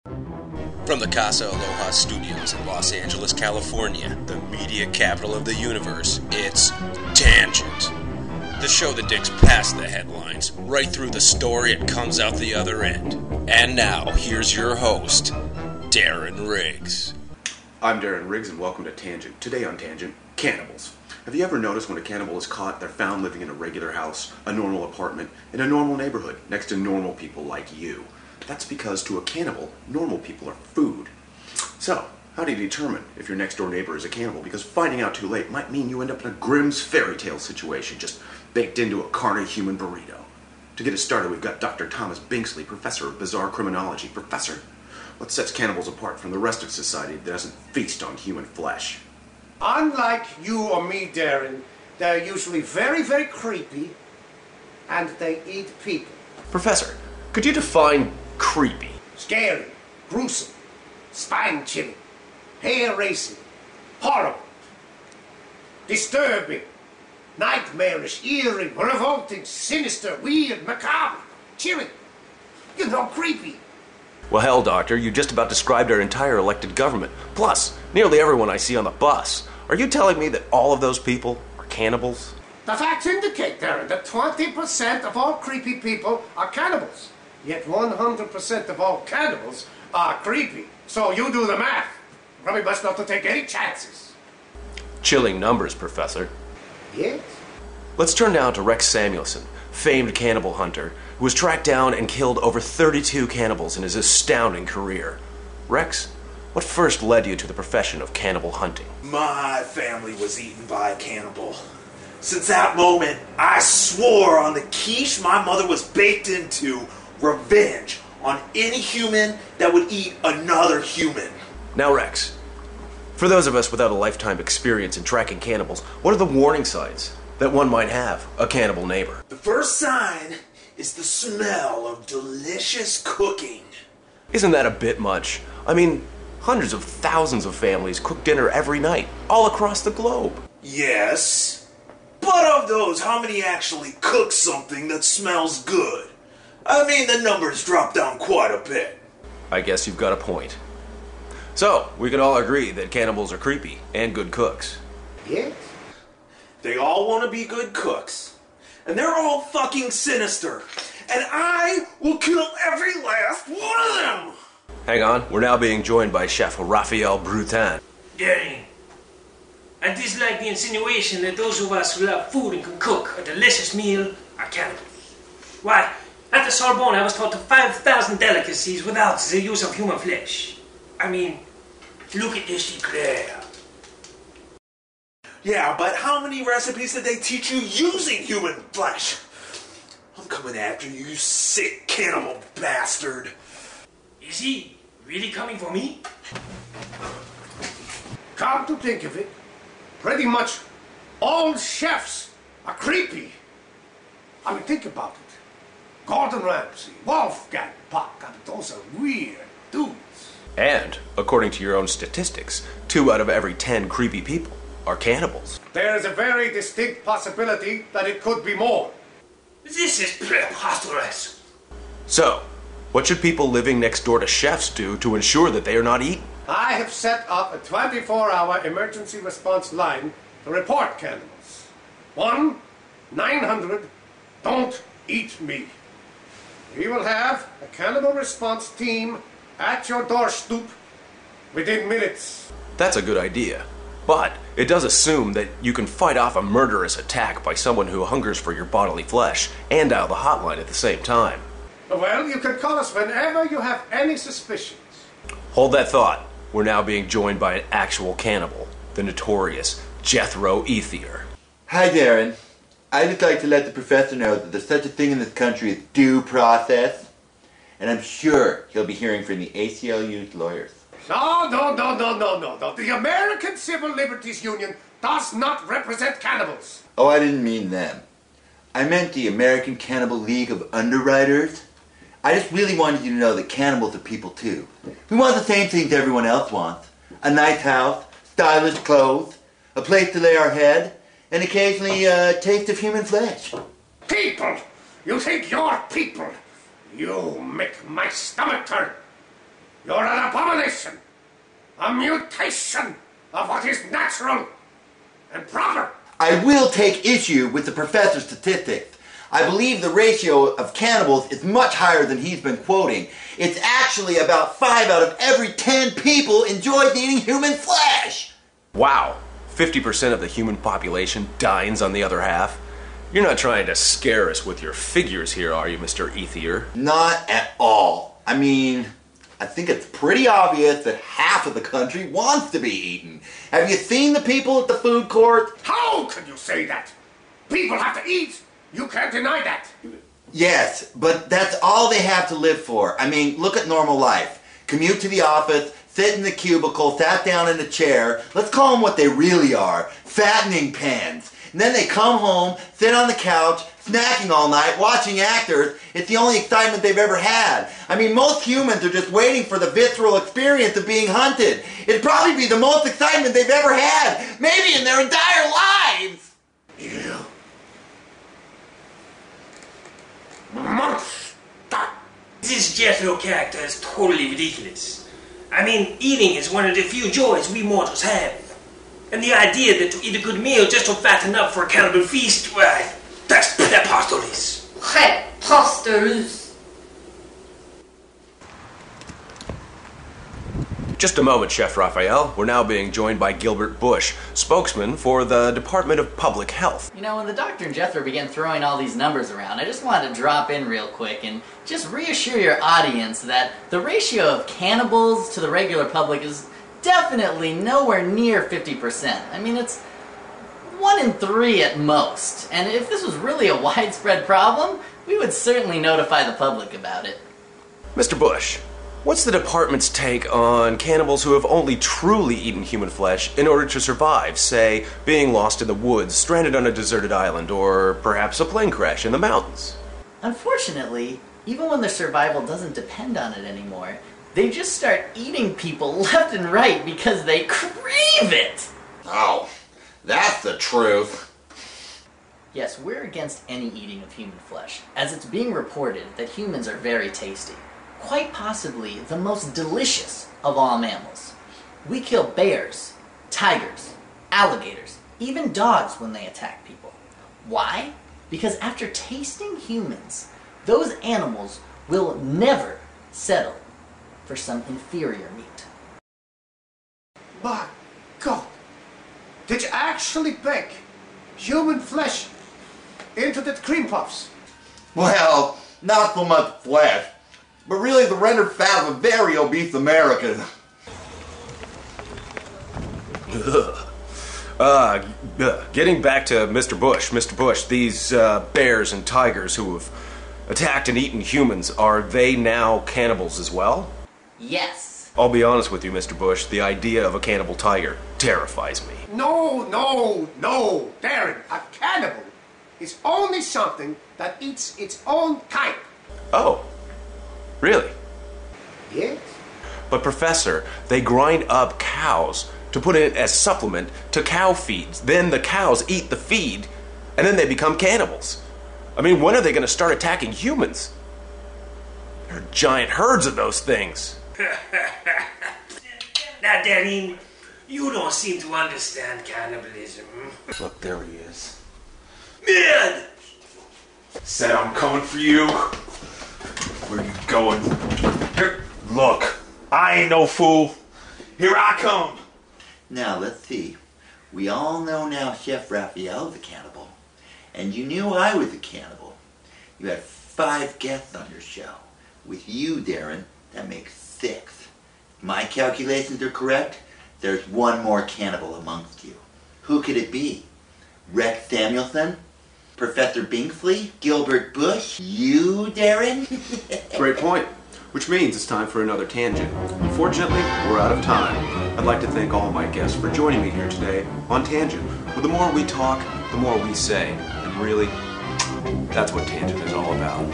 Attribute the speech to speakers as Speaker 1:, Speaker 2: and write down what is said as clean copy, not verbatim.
Speaker 1: From the Casa Aloha Studios in Los Angeles, California, the media capital of the universe, it's Tangent. The show that digs past the headlines, right through the story and comes out the other end. And now, here's your host, Darren Riggs.
Speaker 2: I'm Darren Riggs and welcome to Tangent. Today on Tangent, cannibals. Have you ever noticed when a cannibal is caught, they're found living in a regular house, a normal apartment, in a normal neighborhood, next to normal people like you? That's because to a cannibal, normal people are food. So, how do you determine if your next door neighbor is a cannibal? Because finding out too late might mean you end up in a Grimm's fairy tale situation, just baked into a carny human burrito. To get us started, we've got Dr. Thomas Binksley, professor of bizarre criminology. Professor, what sets cannibals apart from the rest of society that doesn't feast on human flesh?
Speaker 3: Unlike you or me, Darren, they're usually very, very creepy, and they eat people.
Speaker 1: Professor, could you define creepy?
Speaker 3: Scary, gruesome, spine-chilling, hair-raising, horrible, disturbing, nightmarish, eerie, revolting, sinister, weird, macabre, chilling. You know, creepy.
Speaker 1: Well, hell, Doctor, you just about described our entire elected government. Plus, nearly everyone I see on the bus. Are you telling me that all of those people are cannibals?
Speaker 3: The facts indicate, Darren, that 20% of all creepy people are cannibals. Yet 100% of all cannibals are creepy. So you do the math. Probably best not to take any chances.
Speaker 1: Chilling numbers, Professor.
Speaker 3: Yes?
Speaker 1: Let's turn now to Rex Samuelson, famed cannibal hunter, who was tracked down and killed over 32 cannibals in his astounding career. Rex, what first led you to the profession of cannibal hunting?
Speaker 4: My family was eaten by a cannibal. Since that moment, I swore on the quiche my mother was baked into revenge on any human that would eat another human.
Speaker 1: Now, Rex, for those of us without a lifetime experience in tracking cannibals, what are the warning signs that one might have a cannibal neighbor?
Speaker 4: The first sign is the smell of delicious cooking.
Speaker 1: Isn't that a bit much? I mean, hundreds of thousands of families cook dinner every night, all across the globe.
Speaker 4: Yes, but of those, how many actually cook something that smells good? I mean, the numbers drop down quite a bit.
Speaker 1: I guess you've got a point. So, we can all agree that cannibals are creepy and good cooks.
Speaker 3: Yes?
Speaker 4: They all want to be good cooks. And they're all fucking sinister. And I will kill every last one of them!
Speaker 1: Hang on, we're now being joined by Chef Raphael Brutin.
Speaker 5: Darren, I dislike the insinuation that those of us who love food and can cook a delicious meal are cannibals. Why, at the Sorbonne I was taught to 5,000 delicacies without the use of human flesh. I mean, look at this eclair.
Speaker 4: Yeah, but how many recipes did they teach you using human flesh? I'm coming after you, you sick cannibal bastard.
Speaker 5: Is he really coming for me?
Speaker 3: Come to think of it, pretty much all chefs are creepy. I mean, think about it. Gordon Ramsay, Wolfgang Puck, and those are weird dudes.
Speaker 1: And, according to your own statistics, 2 out of every 10 creepy people are cannibals.
Speaker 3: There is a very distinct possibility that it could be more.
Speaker 5: This is preposterous.
Speaker 1: So, what should people living next door to chefs do to ensure that they are not eaten?
Speaker 3: I have set up a 24-hour emergency response line to report cannibals. 1-900, don't eat me. We will have a cannibal response team at your doorstep within minutes.
Speaker 1: That's a good idea. But it does assume that you can fight off a murderous attack by someone who hungers for your bodily flesh and dial the hotline at the same time.
Speaker 3: Well, you can call us whenever you have any suspicions.
Speaker 1: Hold that thought. We're now being joined by an actual cannibal, the notorious Jethro Ethier.
Speaker 6: Hi, Darren. I'd just like to let the professor know that there's such a thing in this country as due process, and I'm sure he'll be hearing from the ACLU's lawyers.
Speaker 3: No. The American Civil Liberties Union does not represent cannibals.
Speaker 6: Oh, I didn't mean them. I meant the American Cannibal League of Underwriters. I just really wanted you to know that cannibals are people too. We want the same things everyone else wants. A nice house, stylish clothes, a place to lay our head, and occasionally a taste of human flesh.
Speaker 3: People! You think you're people? You make my stomach turn. You're an abomination. A mutation of what is natural and proper.
Speaker 6: I will take issue with the professor's statistics. I believe the ratio of cannibals is much higher than he's been quoting. It's actually about 5 out of every 10 people enjoys eating human flesh.
Speaker 1: Wow, 50% of the human population dines on the other half? You're not trying to scare us with your figures here, are you, Mr. Ethier?
Speaker 6: Not at all. I mean, I think it's pretty obvious that half of the country wants to be eaten. Have you seen the people at the food court?
Speaker 3: How can you say that? People have to eat. You can't deny that.
Speaker 6: Yes, but that's all they have to live for. I mean, look at normal life. Commute to the office, sit in the cubicle, sat down in a chair. Let's call them what they really are, fattening pans. And then they come home, sit on the couch, snacking all night, watching actors. It's the only excitement they've ever had. I mean, most humans are just waiting for the visceral experience of being hunted. It'd probably be the most excitement they've ever had, maybe in their entire lives.
Speaker 3: You monster!
Speaker 5: This Jethro character is totally ridiculous. I mean, eating is one of the few joys we mortals have. And the idea that to eat a good meal just to fatten up for a cannibal feast, why, that's preposterous.
Speaker 7: Preposterous.
Speaker 1: Just a moment, Chef Raphael. We're now being joined by Gilbert Bush, spokesman for the Department of Public Health.
Speaker 8: You know, when the doctor and Jethro began throwing all these numbers around, I just wanted to drop in real quick and just reassure your audience that the ratio of cannibals to the regular public is definitely nowhere near 50%. I mean, it's 1 in 3 at most. And if this was really a widespread problem, we would certainly notify the public about it.
Speaker 1: Mr. Bush, what's the department's take on cannibals who have only truly eaten human flesh in order to survive, say, being lost in the woods, stranded on a deserted island, or perhaps a plane crash in the mountains?
Speaker 8: Unfortunately, even when their survival doesn't depend on it anymore, they just start eating people left and right because they crave it!
Speaker 6: Oh, that's the truth.
Speaker 8: Yes, we're against any eating of human flesh, as it's being reported that humans are very tasty. Quite possibly the most delicious of all mammals. We kill bears, tigers, alligators, even dogs when they attack people. Why? Because after tasting humans, those animals will never settle for some inferior meat.
Speaker 3: My God! Did you actually bake human flesh into the cream puffs?
Speaker 6: Well, not so much flesh, but really the rendered fat of a very obese American.
Speaker 1: Getting back to Mr. Bush. Mr. Bush, these bears and tigers who have attacked and eaten humans, are they now cannibals as well?
Speaker 8: Yes.
Speaker 1: I'll be honest with you, Mr. Bush, the idea of a cannibal tiger terrifies me.
Speaker 3: No, Darren, a cannibal is only something that eats its own kind.
Speaker 1: Oh, really?
Speaker 3: Yes?
Speaker 1: But Professor, they grind up cows to put it as supplement to cow feeds. Then the cows eat the feed, and then they become cannibals. I mean, when are they going to start attacking humans? There are giant herds of those things.
Speaker 5: Now, Darlene, you don't seem to understand cannibalism.
Speaker 4: Look, there he is.
Speaker 5: Man!
Speaker 4: Said I'm coming for you. Where you going? Here, look, I ain't no fool. Here I come.
Speaker 6: Now, let's see. We all know now Chef Raphael's a cannibal. And you knew I was a cannibal. You had 5 guests on your show. With you, Darren, that makes 6. If my calculations are correct, there's 1 more cannibal amongst you. Who could it be? Rex Samuelson? Professor Binksley? Gilbert Bush? You, Darren?
Speaker 2: Great point. Which means it's time for another tangent. Unfortunately, we're out of time. I'd like to thank all my guests for joining me here today on Tangent. But the more we talk, the more we say. And really, that's what Tangent is all about.